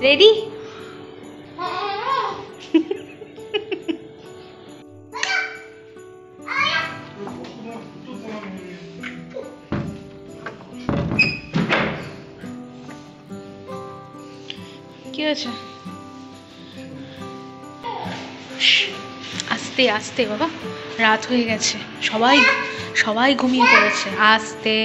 Ready? কি হয়েছে? আস্তে আস্তে বাবা, রাত হয়ে গেছে, সবাই সবাই ঘুমিয়ে পড়েছে। আস্তে।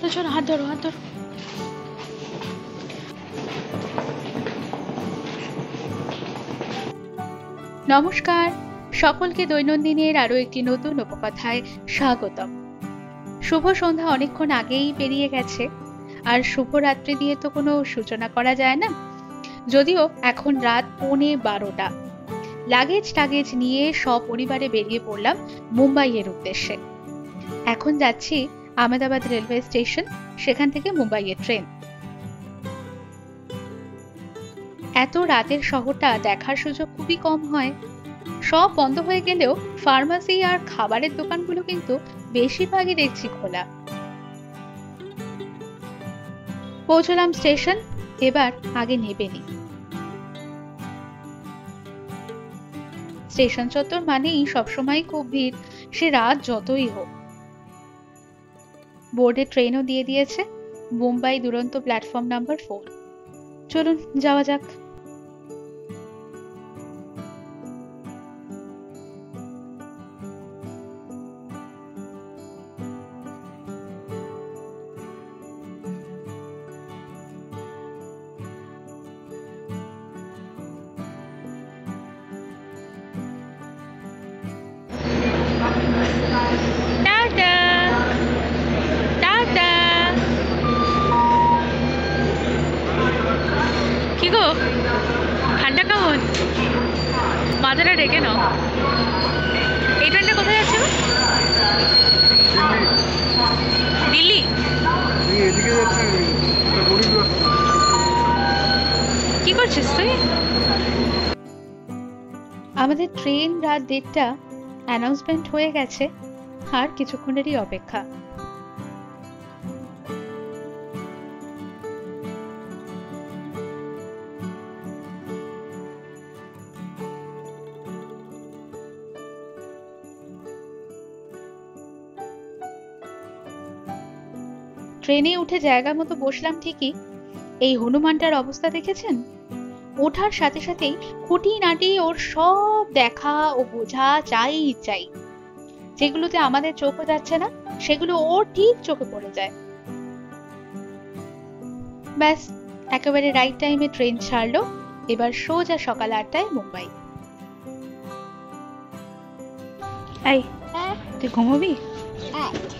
চলো চলো, হাত ধরো হাত ধরো। নমস্কার, সকলকে দৈনন্দিনের আরো একটি নতুন উপকথায় স্বাগতম। শুভ সন্ধ্যা অনেকক্ষণ আগেই পেরিয়ে গেছে, আর শুভরাত্রি দিয়ে তো কোনো সূচনা করা যায় না। যদিও এখন রাত 11:15। লাগেজ নিয়ে সপরিবারে বেরিয়ে পড়লাম মুম্বাইয়ের উদ্দেশ্যে। এখন যাচ্ছি আহমেদাবাদ রেলওয়ে স্টেশন, সেখান থেকে মুম্বাইয়ের ট্রেন। এত রাতের শহরটা দেখার সুযোগ খুবই কম হয়। সব বন্ধ হয়ে গেলেও ফার্মাসি আর খাবারের দোকানগুলো কিন্তু বেশিরভাগই দেখছি খোলা। পৌঁছলাম স্টেশন, এবার আগে নেবে নি। স্টেশন চত্বর মানেই সবসময় খুব ভিড়, সে রাত যতই হোক। বোর্ডে ট্রেনও দিয়ে দিয়েছে, মুম্বাই দুরন্ত প্ল্যাটফর্ম নাম্বার 4। চলুন যাওয়া যাক। কি গো, ঠান্ডা কেমন? মাথাটা রেখে নাও। এই ট্রেনটা কোথায় যাচ্ছে গো? দিল্লি? কি করছিস তুই? আমাদের ট্রেন রাত 1:30, অ্যানাউন্সমেন্ট হয়ে গেছে, আর কিছুক্ষণেরই অপেক্ষা। ট্রেনে উঠে জায়গা মতো বসলাম ঠিকই, এই হনুমানটার অবস্থা দেখেছেন? ওঠার সাথে সাথেই খুঁটিনাটি ওর সব দেখা ও বোঝা চাই চাই। যেগুলোতে আমাদের চোখও যাচ্ছে না, সেগুলো ওর ঠিক চোখে পড়ে যায়। ব্যাস, একেবারে রাইট টাইমে ট্রেন ছাড়লো। এবার সোজা সকাল 8টায় মুম্বাই। এই, তুই ঘুমোবি?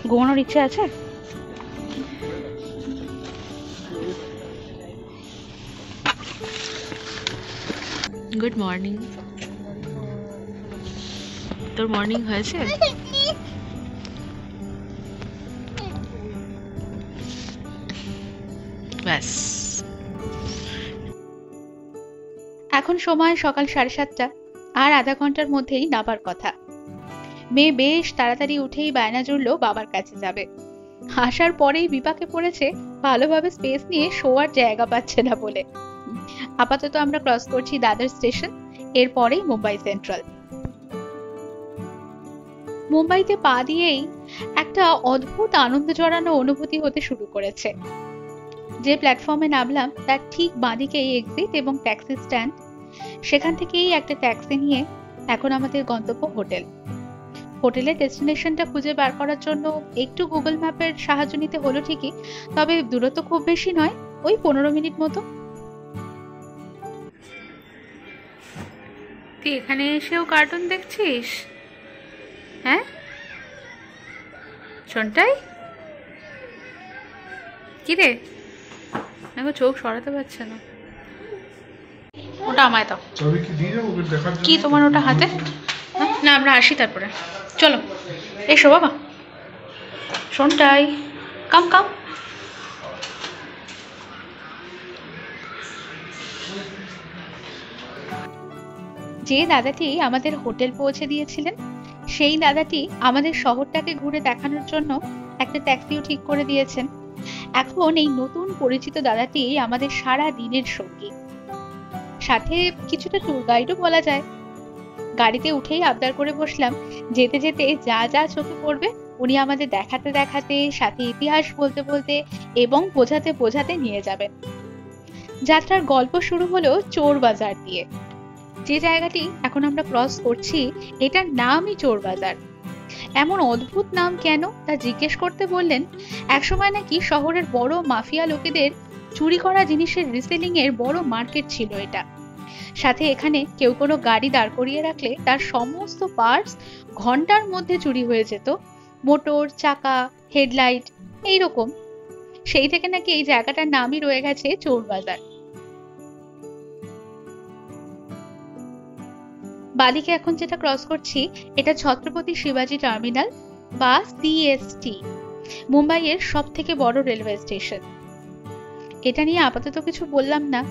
ঘুমানোর ইচ্ছে আছে? Good morning. তোর মর্নিং হয়েছে? ব্যাস। এখন সময় সকাল 7:30, আর আধা ঘন্টার মধ্যেই নাবার কথা। মেয়ে বেশ তাড়াতাড়ি উঠেই বায়না জুড়লো বাবার কাছে যাবে। আসার পরেই বিপাকে পড়েছে, ভালোভাবে স্পেস নিয়ে শোয়ার জায়গা পাচ্ছে না বলে। আপাতত আমরা ক্রস করছি দাদর স্টেশন, এরপরেই মুম্বাই সেন্ট্রাল। মুম্বাইতে পা দিয়েই একটা অদ্ভুত আনন্দ জড়ানো অনুভূতি হতে শুরু করেছে। যে প্ল্যাটফর্মে নামলাম তার ঠিক বাঁদিকেই এক্সিট এবং ট্যাক্সি স্ট্যান্ড। সেখান থেকেই একটা ট্যাক্সি নিয়ে এখন আমাদের গন্তব্য হোটেল। হোটেলের ডেস্টিনেশনটা খুঁজে বার করার জন্য একটু গুগল ম্যাপের সাহায্য নিতে হলো ঠিকই, তবে দূরত্ব খুব বেশি নয়, ওই 15 মিনিট মতো। তুই এখানে এসেও কার্টুন দেখছিস? হ্যাঁ শোনটাই, কি রে? দেখো চোখ সরাতে পারছে না। ওটা আমায় দাও। কি তোমার ওটা হাতে? না আমরা আসি তারপরে। চলো এসো বাবা। শোনটাই, কাম কাম। যে দাদাটি আমাদের হোটেল পৌঁছে দিয়েছিলেন, সেই দাদাটি আমাদের শহরটাকে ঘুরে দেখানোর জন্য একটা ট্যাক্সিও ঠিক করে দিয়েছেন। এখন এই নতুন পরিচিত দাদাটি আমাদের সারা দিনের সঙ্গী, সাথে কিছুটা ট্যুর গাইডও বলা যায়। গাড়িতে উঠেই আবদার করে বসলাম, যেতে যেতে যা যা চোখে পড়বে উনি আমাদের দেখাতে দেখাতে, সাথে ইতিহাস বলতে বলতে এবং বোঝাতে বোঝাতে নিয়ে যাবেন। যাত্রার গল্প শুরু হলো চোর বাজার দিয়ে। যে জায়গাটি এখন আমরা ক্রস করছি, এটার নামই চোর বাজার। এমন অদ্ভুত নাম কেন তা জিজ্ঞেস করতে বললেন, একসময় নাকি শহরের বড় মাফিয়া লোকেদের চুরি করা জিনিসের রিসেলিং এর বড় মার্কেট ছিল এটা। সাথে এখানে কেউ কোনো গাড়ি দাঁড় করিয়ে রাখলে তার সমস্ত পার্টস ঘন্টার মধ্যে চুরি হয়ে যেত, মোটর, চাকা, হেডলাইট, এইরকম। সেই থেকে নাকি এই জায়গাটার নামই রয়ে গেছে চোর বাজার। বাদিকে এখন যেটা ক্রস করছি, এটা ছত্রপতি শিবাজি টার্মিনাল বা সিএসটি, মুম্বাইয়ের সব থেকে বড় রেলওয়ে স্টেশন। এটা নিয়ে আপাতত কিছু বললাম না,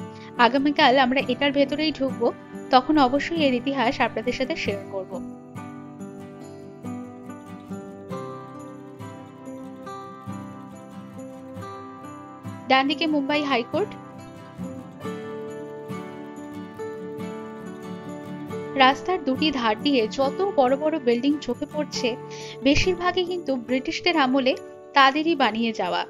আগামীকাল আমরা এটার ভেতরেই ঢুকবো, তখন অবশ্যই এর ইতিহাস আপনাদের সাথে শেয়ার করব। ডান দিকে মুম্বাই হাইকোর্ট, রাস্তার দুটি ধার দিয়ে যত বড় বড় বিল্ডিং চোখে পড়ছে, বেশিরভাগই কিন্তু ব্রিটিশদের আমলে তাদেরই বানিয়ে যাওয়া।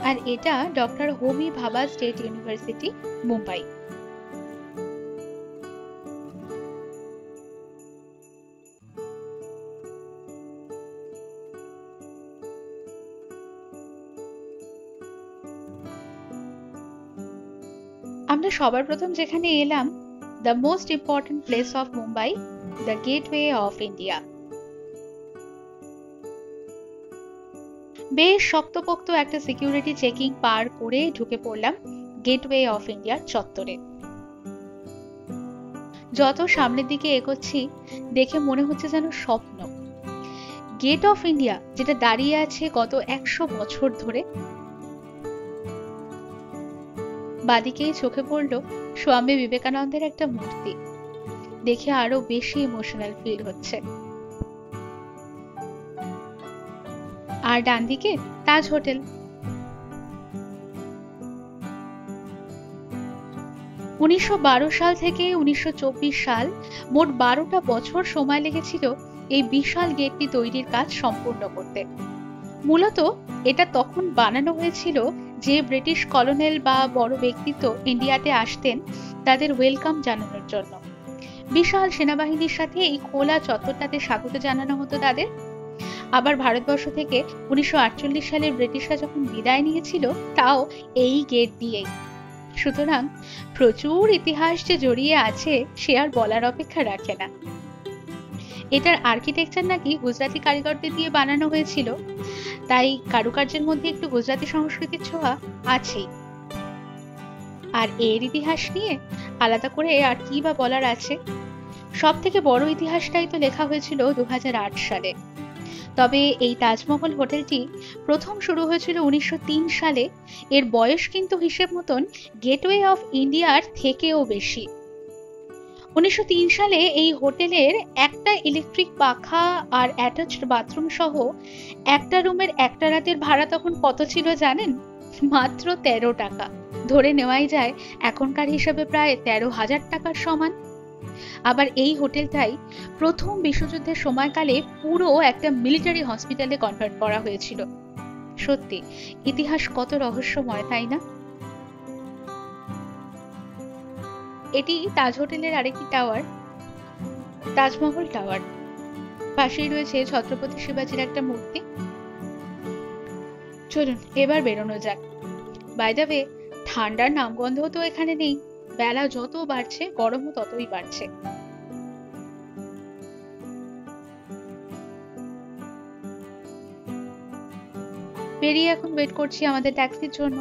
আর এটা ডক্টর হোমি ভাবা স্টেট ইউনিভার্সিটি, মুম্বাই। আমরা সবার প্রথম যেখানে এলাম, the most important place of Mumbai, the gateway of India. বেশ শক্তপোক্ত একটা সিকিউরিটি চেকিং পার করে ঢুকে পড়লাম গেটওয়ে অফ ইন্ডিয়ার চত্বরে। যত সামনের দিকে এগোচ্ছি, দেখে মনে হচ্ছে যেন স্বপ্ন। গেট অফ ইন্ডিয়া যেটা দাঁড়িয়ে আছে গত 100 বছর ধরে। বাদিকেই চোখে পড়লো স্বামী বিবেকানন্দের একটা মূর্তি, দেখে আরো বেশি ইমোশনাল ফিল হচ্ছে। আর ডান দিকে তাজ হোটেল। 1912 সাল থেকে 1924 সাল, মোট 12টা বছর সময় লেগেছিল এই বিশাল গেটটি তৈরির কাজ সম্পূর্ণ করতে। মূলত এটা তখন বানানো হয়েছিল যে ব্রিটিশ কলোনেল বা বড় ব্যক্তিত্ব ইন্ডিয়াতে আসতেন, তাদের ওয়েলকাম জানানোর জন্য। বিশাল সেনাবাহিনীর সাথে এই খোলা চত্বরটাতে স্বাগত জানানো হতো তাদের। আবার ভারতবর্ষ থেকে 1948 সালে ব্রিটিশরা যখন বিদায় নিয়েছিল, তাও এই গেট দিয়েই। সুতরাং প্রচুর ইতিহাস যে জড়িয়ে আছে সে আর বলার অপেক্ষা রাখে না। এটার আর্কিটেকচার নাকি গুজরাটি কারিগরদের দিয়ে বানানো হয়েছিল, তাই কারুকার্যের মধ্যে একটু গুজরাটি সংস্কৃতির ছোঁয়া আছেই। আর এর ইতিহাস নিয়ে আলাদা করে আর কি বা বলার আছে। সব থেকে বড় ইতিহাসটাই তো লেখা হয়েছিল 2008 সালে। তবে এই তাজমহল হোটেলটি প্রথম শুরু হয়েছিল 1903 সালে। এর বয়স কিন্তু হিসেব মতন গেটওয়ে অফ ইন্ডিয়ার থেকেও বেশি। 1903 সালে এই হোটেলের একটা ইলেকট্রিক পাখা আর অ্যাটাচড বাথরুম সহ একটা রুমের একটা রাতের ভাড়া তখন কত ছিল জানেন? মাত্র 13 টাকা। ধরে নেওয়াই যায় এখনকার হিসাবে প্রায় 13,000 টাকার সমান। আবার এই হোটেলটাই প্রথম বিশ্বযুদ্ধের সময়কালে পুরো একটা মিলিটারি হসপিটালে কনভার্ট করা হয়েছিল। সত্যি ইতিহাস কত রহস্যময়, তাই না? এটি তাজ হোটেলের আরেকটি টাওয়ার, তাজমহল টাওয়ার। পাশেই রয়েছে ছত্রপতি শিবাজির একটা মূর্তি। চলুন এবার বেরোনো যাক। বাই দ্য ওয়ে, ঠান্ডার নামগন্ধ তো এখানে নেই। বেলা যত বাড়ছে গরমও ততই বাড়ছে। বেরিয়ে এখন ওয়েট করছি আমাদের ট্যাক্সির জন্য।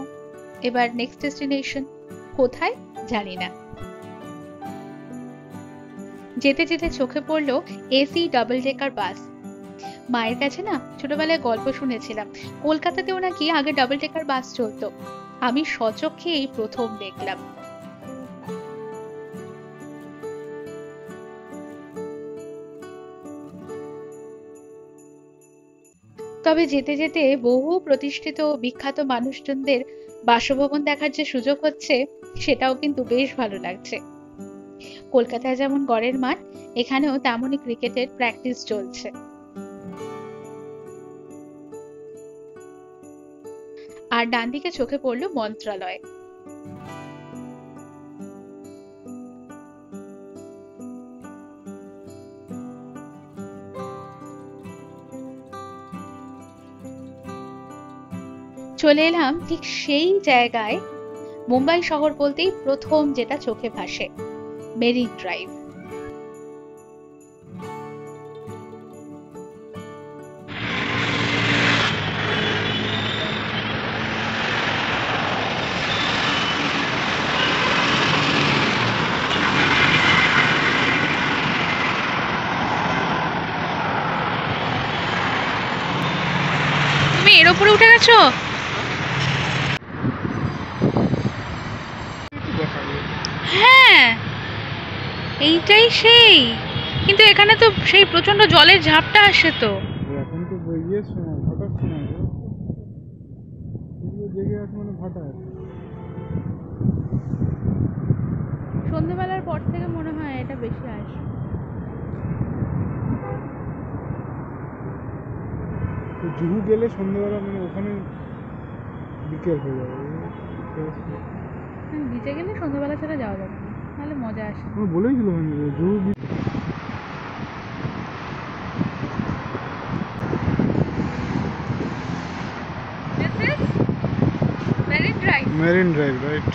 এবার নেক্সট ডেস্টিনেশন কোথায় জানি না। যেতে যেতে চোখে পড়লো এসি ডাবল ডেকার বাস। মায়ের কাছে না ছোটবেলায় গল্প শুনেছিলাম কলকাতাতেও নাকি আগে ডাবল ডেকার বাস চলতো। আমি স্বচক্ষে এই প্রথম দেখলাম। তবে যেতে যেতে বহু প্রতিষ্ঠিত বিখ্যাত মানুষজনদের বাসভবন দেখার যে সুযোগ হচ্ছে সেটাও কিন্তু বেশ ভালো লাগছে। কলকাতায় যেমন গড়ের মাঠ, এখানেও তেমনই ক্রিকেটের প্র্যাকটিস চলছে। আর ডান দিকে চোখে পড়লো মন্ত্রালয়। চলে এলাম ঠিক সেই জায়গায় মুম্বাই শহর বলতেই প্রথম যেটা চোখে ভাসে, মেরিন ড্রাইভ। তুমি এর উপরে উঠে গেছো? হ্যাঁ, এইটাই সেই। কিন্তু এখানে তো সেই প্রচন্ড জলের ঝাপটা আসে তো। এখন তো বইয়ের সময়, ভাটার সময় জেগে আছে মানে ভাটা। সন্ধ্যেবেলার পর থেকে মনে হয় এটা বেশি আসে। জুহু গেলে সন্ধ্যেবেলা মানে ওখানে বিকেল হয়ে যাবে। বিচে গেলে সন্ধ্যাবেলা ছাড়া যাওয়া যাবে না, তাহলে মজা আসে। আমি বলেইছিল Juhu marine drive, right?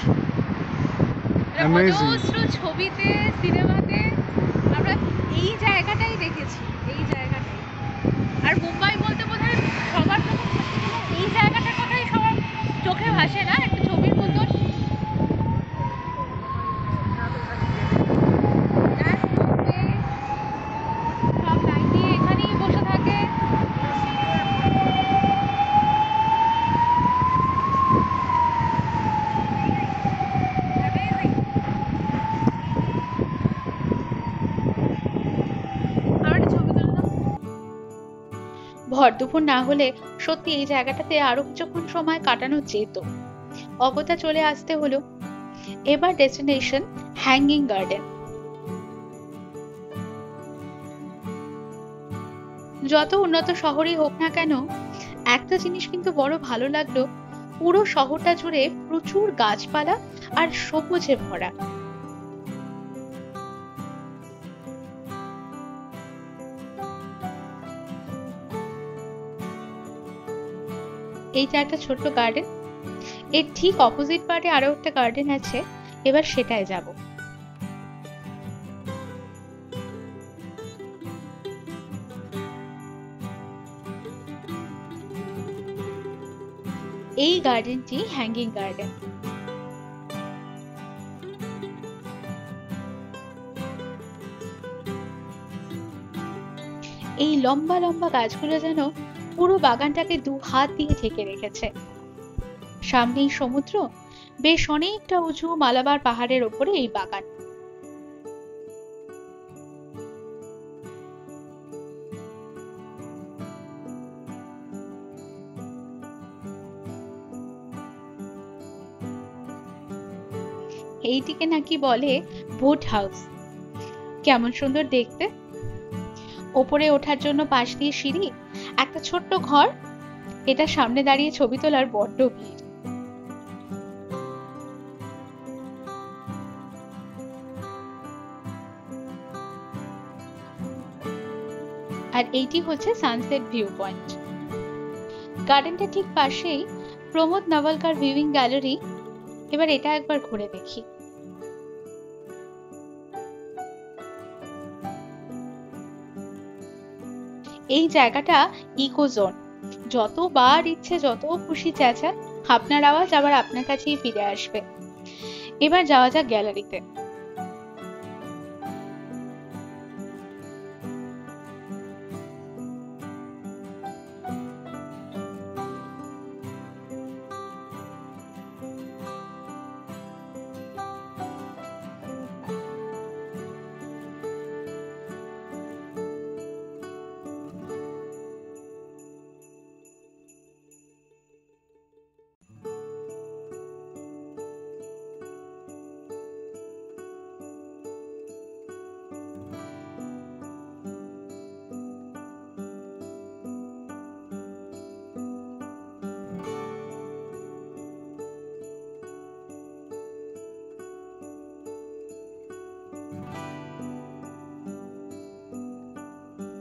Amazing. ছবিতে, সিনেমাতে আমরা এই জায়গাটাই দেখেছি, এই জায়গাটাই। আর মুম্বাই বলতে বোধহয় সবার প্রথম এই জায়গাটার কথাই সবার চোখে ভাসে না একটা ছবির মতন। সব লাইন দিয়ে এখানেই বসে থাকে। ভর দুপুর না হলে সত্যি এই জায়গাটাতে আরো কিছুক্ষণ সময় কাটানো যেত। অগত্যা চলে আসতে হলো। এবার ডেস্টিনেশন হ্যাঙ্গিং গার্ডেন। যত উন্নত শহরই হোক না কেন, একটা জিনিস কিন্তু বড় ভালো লাগলো, পুরো শহরটা জুড়ে প্রচুর গাছপালা আর সবুজে ভরা। এইটা একটা ছোট্ট গার্ডেন, এর ঠিক অপোজিট পার্টে আরো একটা গার্ডেন আছে, এবার সেটায় যাব। এই গার্ডেনটি হ্যাঙ্গিং গার্ডেন। এই লম্বা লম্বা গাছগুলো যেন পুরো বাগানটাকে দু হাত দিয়ে ঢেকে রেখেছে। সামনেই সমুদ্র, বেশ অনেকটা উঁচু মালাবার পাহাড়ের ওপরে এই বাগান। এইটিকে নাকি বলে বোট হাউস। কেমন সুন্দর দেখতে। ওপরে ওঠার জন্য পাশ দিয়ে সিঁড়ি, একটা ছোট্ট ঘর। এটা সামনে দাঁড়িয়ে ছবি তোলার বড্ড ভিড়। আর এইটি হচ্ছে সানসেট ভিউ পয়েন্ট। গার্ডেনটা ঠিক পাশেই প্রমোদ নাভালকার ভিউইং গ্যালারি। এবার এটা একবার ঘুরে দেখি। এই জায়গাটা ইকো জোন, যতবার ইচ্ছে যত খুশি চেঁচান, আপনার আওয়াজ আবার আপনার কাছেই ফিরে আসবে। এবার যাওয়া যাক গ্যালারিতে।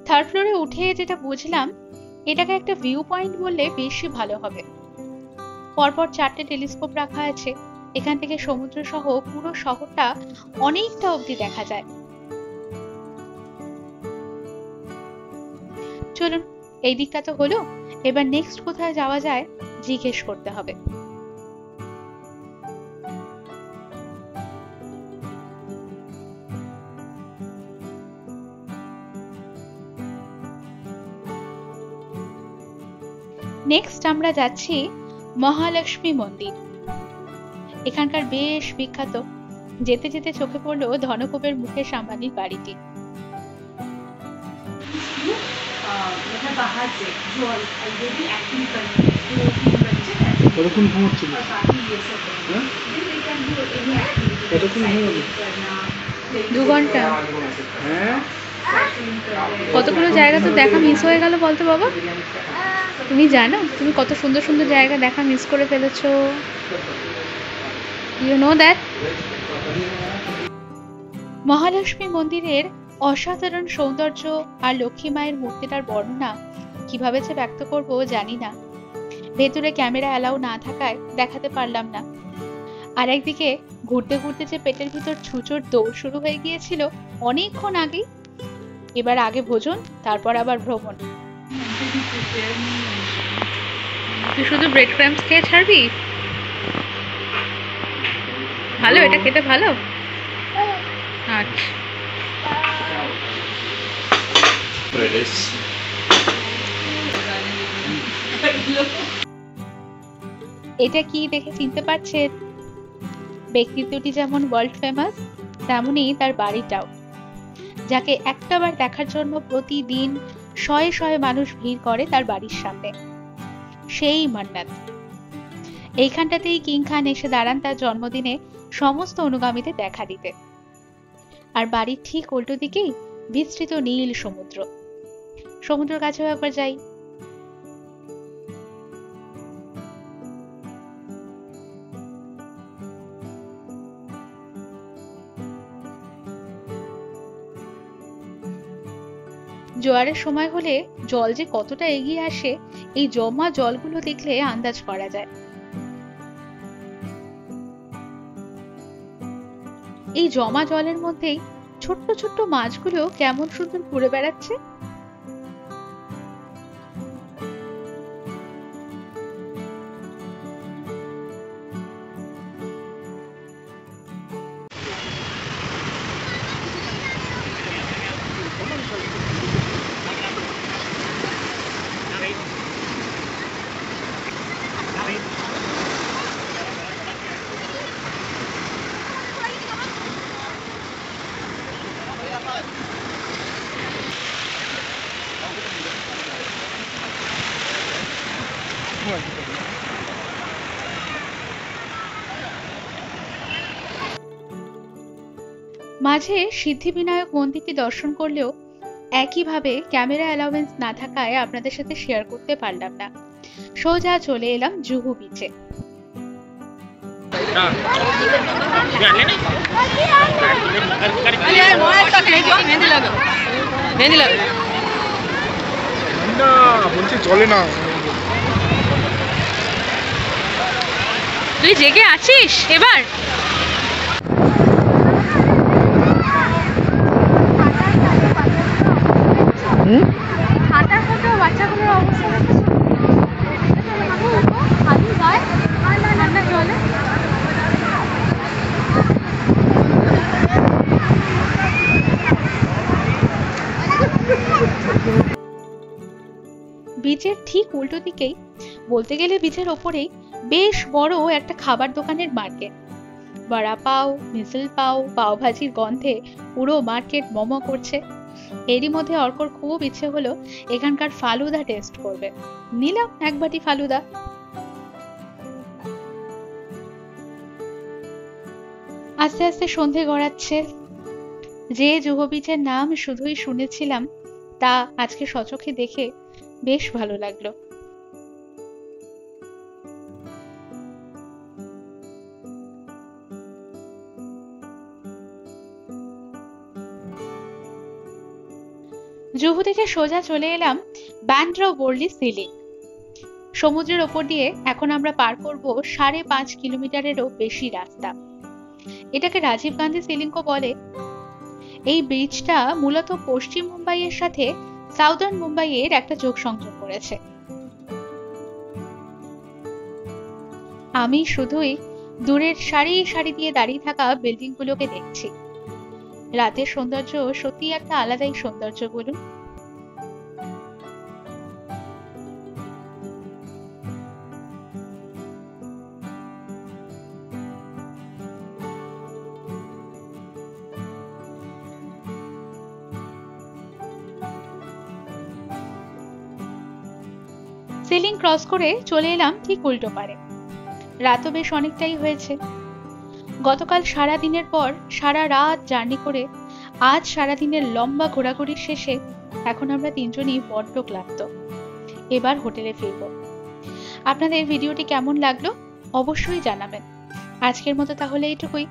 থার্ড ফ্লোরে উঠে যেটা বুঝলাম, এটাকে একটা ভিউ পয়েন্ট বললে বেশি ভালো হবে। পরপর 4টে টেলিস্কোপ রাখা আছে, এখান থেকে সমুদ্র সহ পুরো শহরটা অনেকটা অবধি দেখা যায়। চলুন, এই দিকটা তো হলো, এবার নেক্সট কোথায় যাওয়া যায় জিজ্ঞেস করতে হবে। নেক্সট আমরা যাচ্ছি মহালক্ষ্মী মন্দির। এখানকার বেশ বিখ্যাত। যেতে যেতে চোখে পড়লো ধনকুবের মুকেশ আম্বানির বাড়িটি। কতক্ষণ ঘুমাচ্ছিল? কতক্ষণ ঘুমাবি? 2 ঘন্টা। হ্যাঁ, কতগুলো জায়গা তো দেখা মিস হয়ে গেল বলতো বাবা। তুমি জানো তুমি কত সুন্দর সুন্দর জায়গা দেখা মিস করে ফেলেছো? You know that? মহালক্ষ্মী মন্দিরের অসাধারণ সৌন্দর্য আর লক্ষ্মী মায়ের মূর্তিটার বর্ণনা কিভাবে যে ব্যক্ত করব জানি না। ভেতরে ক্যামেরা অ্যালাউ না থাকায় দেখাতে পারলাম না। আর একদিকে ঘুরতে ঘুরতে যে পেটের ভিতর ছুঁচোর দৌড় শুরু হয়ে গিয়েছিল অনেকক্ষণ আগেই। এবার আগে ভোজন, তারপর আবার ভ্রমণ। তুই শুধু ব্রেড ক্রাম্পস খেয়ে ছাড়বি? ভালো, এটা খেতে ভালো। আচ্ছা, এটা কি দেখে চিনতে পারছেন? ব্যক্তিত্বটি যেমন ওয়ার্ল্ড ফেমাস, তেমনি তার বাড়িটাও, যাকে একটাবার দেখার জন্য প্রতিদিন শয়ে শয়ে মানুষ ভিড় করে তার বাড়ির সামনে। সেই মান্নাত। এইখানটাতেই কিং খান এসে দাঁড়ান তার জন্মদিনে সমস্ত অনুগামীদের দেখা দিতে। আর বাড়ির ঠিক উল্টো দিকেই বিস্তৃত নীল সমুদ্র। সমুদ্রের কাছেও একবার যাই। জোয়ারের সময় হলে জল যে কতটা এগিয়ে আসে এই জমা জলগুলো দেখলে আন্দাজ করা যায়। এই জমা জলের মধ্যেই ছোট্ট ছোট্ট মাছগুলো কেমন সুন্দর ঘুরে বেড়াচ্ছে। মাঝে সিদ্ধিবিনায়ক মন্দিরটি দর্শন করলেও একইভাবে ক্যামেরা অ্যালাউয়েন্স না থাকায় আপনাদের সাথে শেয়ার করতে পারলাম না। সোজা চলে এলাম জুহু বিচে। চলে না, তুই জেগে আছিস এবার? বাচ্চাগুলোর অবস্থা বিচের ঠিক উল্টো দিকেই, বলতে গেলে বিচের ওপরেই, বেশ বড় একটা খাবার দোকানের মার্কেট। বড়া পাও, মিসল পাও, পাও ভাজির গন্ধে পুরো মার্কেট মোমো করছে। এরই মধ্যে অর্কর খুব ইচ্ছে হলো এখানকার ফালুদা টেস্ট করবে। নিলাম এক বাটি ফালুদা। আস্তে আস্তে সন্ধে গড়াচ্ছে। যে জুহু বিচের নাম শুধুই শুনেছিলাম, তা আজকে সচক্ষে দেখে বেশ ভালো লাগলো। জুহু থেকে সোজা চলে এলাম বান্দ্রা ওয়ারলি সি লিংক। সমুদ্রের ওপর দিয়ে এখন আমরা পার করব 5.5 কিলোমিটারেরও বেশি রাস্তা। এটাকে রাজীব গান্ধী সি লিংকও বলে। এই ব্রিজটা মূলত পশ্চিম মুম্বাইয়ের সাথে সাউদার্ন মুম্বাইয়ের একটা যোগ সংযোগ করেছে। আমি শুধুই দূরের সারি সারি দিয়ে দাঁড়িয়ে থাকা বিল্ডিং গুলোকে দেখছি। রাতের সৌন্দর্য সত্যি একটা আলাদাই সৌন্দর্য বলুন। সিলিং ক্রস করে চলে এলাম ঠিক উল্টো পারে। রাতও বেশ অনেকটাই হয়েছে। গতকাল সারা দিনের পর সারা রাত জার্নি করে আজ সারাদিনের লম্বা ঘোরাঘুরির শেষে এখন আমরা তিনজনই বড্ড ক্লান্ত। এবার হোটেলে ফিরব। আপনাদের ভিডিওটি কেমন লাগলো অবশ্যই জানাবেন। আজকের মতো তাহলে এইটুকুই।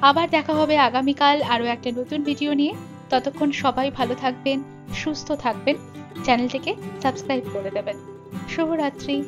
আবার দেখা হবে আগামীকাল আরো একটা নতুন ভিডিও নিয়ে। ততক্ষণ সবাই ভালো থাকবেন, সুস্থ থাকবেন, চ্যানেলটিকে সাবস্ক্রাইব করে দেবেন। শুভরাত্রি।